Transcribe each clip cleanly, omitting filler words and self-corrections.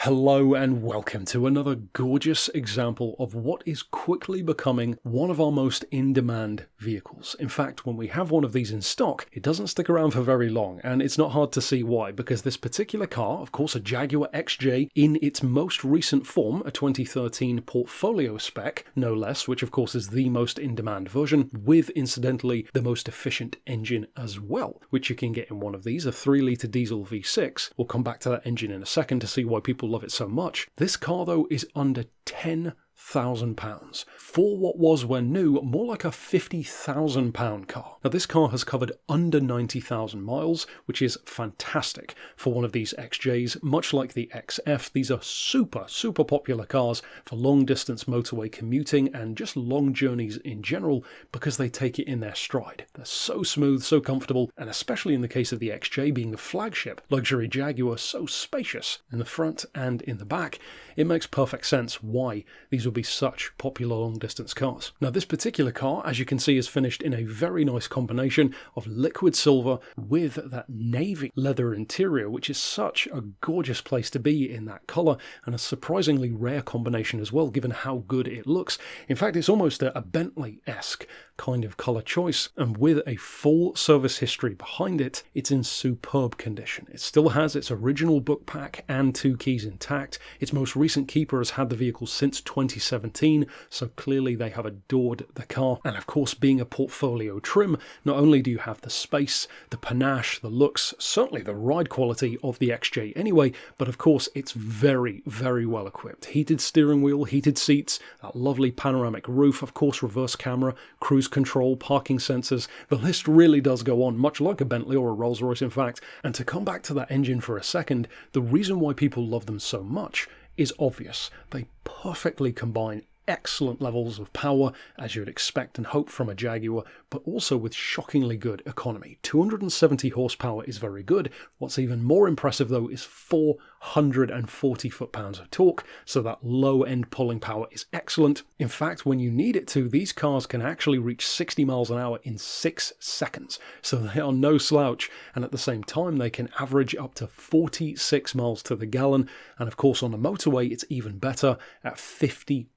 Hello and welcome to another gorgeous example of what is quickly becoming one of our most in-demand vehicles. In fact, when we have one of these in stock, it doesn't stick around for very long, and it's not hard to see why, because this particular car, of course a Jaguar XJ in its most recent form, a 2013 Portfolio spec, no less, which of course is the most in-demand version, with incidentally the most efficient engine as well, which you can get in one of these, a 3-litre diesel V6. We'll come back to that engine in a second to see why people love it so much. This car though is under £10,000 for what was, when new, more like a £50,000 car. Now this car has covered under 90,000 miles, which is fantastic for one of these XJs. Much like the XF, these are super popular cars for long distance motorway commuting and just long journeys in general, because they take it in their stride. They're so smooth, so comfortable, and especially in the case of the XJ being the flagship luxury Jaguar, so spacious in the front and in the back, it makes perfect sense why these will be such popular long-distance cars. Now this particular car, as you can see, is finished in a very nice combination of liquid silver with that navy leather interior, which is such a gorgeous place to be in that colour, and a surprisingly rare combination as well, given how good it looks. In fact, it's almost a Bentley-esque kind of colour choice, and with a full service history behind it, it's in superb condition. It still has its original book pack and 2 keys intact. Its most recent keeper has had the vehicle since 2017, so clearly they have adored the car. And of course, being a Portfolio trim, not only do you have the space, the panache, the looks, certainly the ride quality of the XJ anyway, but of course it's very well equipped. Heated steering wheel, heated seats, that lovely panoramic roof, of course reverse camera, cruise control, parking sensors. The list really does go on, much like a Bentley or a Rolls-Royce in fact. And to come back to that engine for a second, the reason why people love them so much is obvious. They perfectly combine excellent levels of power, as you'd expect and hope from a Jaguar, but also with shockingly good economy. 270 horsepower is very good. What's even more impressive though is 440 foot-pounds of torque, so that low-end pulling power is excellent. In fact, when you need it to, these cars can actually reach 60 miles an hour in 6 seconds, so they are no slouch, and at the same time they can average up to 46 miles to the gallon, and of course on the motorway it's even better at 51.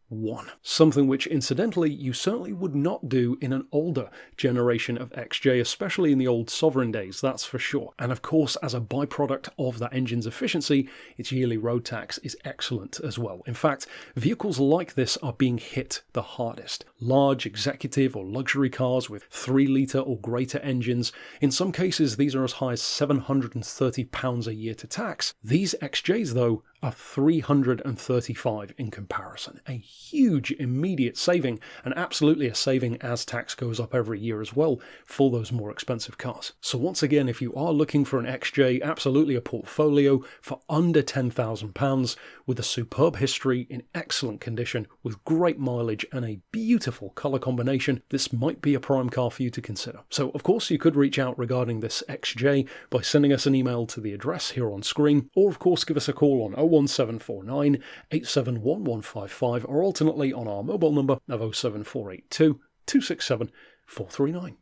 Something which incidentally you certainly would not do in an older generation of XJ, especially in the old Sovereign days, that's for sure. And of course, as a byproduct of that engine's efficiency, its yearly road tax is excellent as well. In fact, vehicles like this are being hit the hardest. Large executive or luxury cars with 3-litre or greater engines, in some cases these are as high as £730 a year to tax. These XJs though are 335 in comparison. A huge immediate saving, and absolutely a saving as tax goes up every year as well for those more expensive cars. So once again, if you are looking for an XJ, absolutely a Portfolio for under £10,000 with a superb history in excellent condition with great mileage and a beautiful colour combination, this might be a prime car for you to consider. So of course you could reach out regarding this XJ by sending us an email to the address here on screen, or of course give us a call on 01749 871 155, or alternately on our mobile number of 07482 267 439.